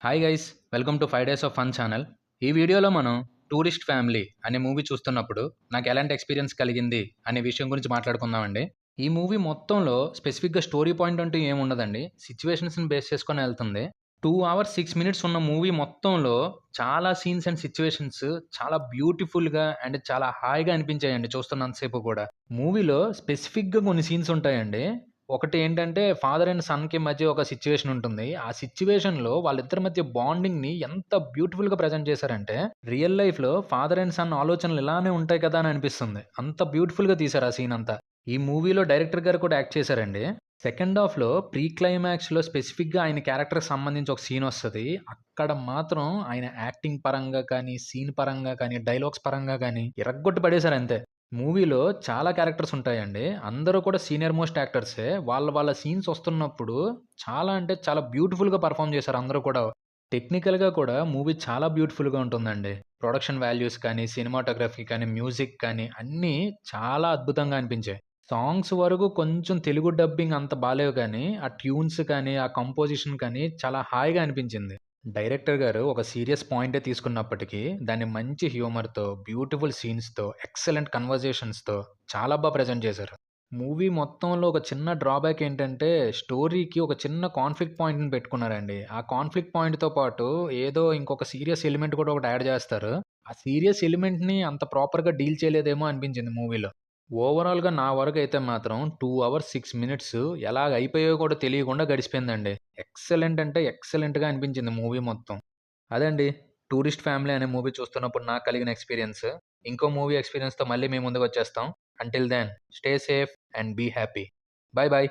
Hi guys, welcome to 5 days of fun channel. ఈ వీడియోలో మనం 'టూరిస్ట్ ఫ్యామిలీ' అనే మూవీ చూస్తున్నప్పుడు నాకు ఎలాంటి ఎక్స్పీరియన్స్ కలిగింది అనే విషయం గురించి మాట్లాడుకుందామండి. ఈ మూవీ మొత్తంలో స్పెసిఫిక్‌గా స్టోరీ పాయింట్ అంటూ ఏమి ఉండదండి. సిట్యుయేషన్స్‌ని బేస్ చేసుకొని ఎళ్తుంది. 2 అవర్స్ 6 మినిట్స్ ఉన్న మూవీ మొత్తంలో చాలా సీన్స్ అండ్ సిట్యుయేషన్స్ చాలా బ్యూటిఫుల్‌గా అండ్ చాలా హాయిగా అనిపించాయండి చూస్తున్నంత సేపు కూడా. మూవీలో స్పెసిఫిక్‌గా కొన్ని సీన్స్ ఉంటాయండి. ఒకటి ఏంటంటే ఫాదర్ అండ్ సన్‌కి మధ్య ఒక సిట్యుయేషన్ ఉంటుంది. ఆ సిట్యుయేషన్‌లో వాళ్ళిద్దరి మధ్య బాండింగ్‌ని ఎంత బ్యూటిఫుల్‌గా ప్రెజెంట్ చేశారంటే, రియల్ లైఫ్‌లో ఫాదర్ అండ్ సన్ ఆలోచనలు ఇలానే ఉంటాయి కదా! అని అనిపిస్తుంది. అంత బ్యూటిఫుల్‌గా తీశారు ఆ సీన్ అంతా. ఈ మూవీలో డైరెక్టర్ గారు కూడా యాక్ట్ చేశారండి. సెకండ్ హాఫ్‌లో ప్రీ క్లైమాక్స్‌లో స్పెసిఫిక్‌గా ఆయన క్యారెక్టర్‌కి సంబంధించి ఒక సీన్ వస్తది. అక్కడ మాత్రం ఆయన యాక్టింగ్ పరంగా కానీ, సీన్ పరంగా కానీ, డైలాగ్స్ పరంగా గానీ ఇరగ్గొట్టి పడేశారు అంతే. మూవీలో చాలా క్యారెక్టర్స్ ఉంటాయండి. అందరూ కూడా సీనియర్ మోస్ట్ యాక్టర్సే. వాళ్ళ సీన్స్ వస్తున్నప్పుడు చాలా అంటే చాలా బ్యూటిఫుల్‌గా పెర్ఫార్మ్ చేశారు అందరూ కూడా. టెక్నికల్‌గా కూడా మూవీ చాలా బ్యూటిఫుల్‌గా ఉంటుందండి. ప్రొడక్షన్ వాల్యూస్ కానీ, సినిమాటోగ్రఫీ కానీ, మ్యూజిక్ కానీ అన్నీ చాలా అద్భుతంగా అనిపించాయి. సాంగ్స్ వరకు కొంచెం తెలుగు డబ్బింగ్ అంత బాలేవు కానీ, ఆ ట్యూన్స్ కానీ, ఆ కంపోజిషన్ కానీ చాలా హాయిగా అనిపించింది. డైరెక్టర్ గారు ఒక సీరియస్ పాయింటే తీసుకున్నప్పటికీ, దాన్ని మంచి హ్యూమర్‌తో, బ్యూటిఫుల్ సీన్స్‌తో, ఎక్సలెంట్ కన్వర్జేషన్స్‌తో చాలా ప్రెజెంట్ చేశారు. మూవీ మొత్తంలో ఒక చిన్న డ్రాబ్యాక్ ఏంటంటే, స్టోరీకి ఒక చిన్న కాన్ఫ్లిక్ట్ పాయింట్‌ని పెట్టుకున్నారండి. ఆ కాన్ఫ్లిక్ట్ పాయింట్‌తో పాటు ఏదో ఇంకొక సీరియస్ ఎలిమెంట్ కూడా ఒకటి యాడ్ చేస్తారు. ఆ సీరియస్ ఎలిమెంట్‌ని అంత ప్రాపర్‌గా డీల్ చేయలేదేమో అనిపించింది మూవీలో. ఓవరాల్‌గా నా వరకైతే మాత్రం 2 అవర్స్ 6 మినిట్స్ ఎలాగ అయిపోయాయో కూడా తెలియకుండా గడిచిపోయిందండి. ఎక్సలెంట్ అంటే ఎక్సలెంట్‌గా అనిపించింది మూవీ మొత్తం. అదండి 'టూరిస్ట్ ఫ్యామిలీ' అనే మూవీ చూస్తున్నప్పుడు నాకు కలిగిన ఎక్స్‌పీరియన్స్. ఇంకో మూవీ ఎక్స్‌పీరియన్స్‌తో మళ్ళీ మీ ముందుకొచ్చేస్తాం. Until then stay safe and be happy. Bye by.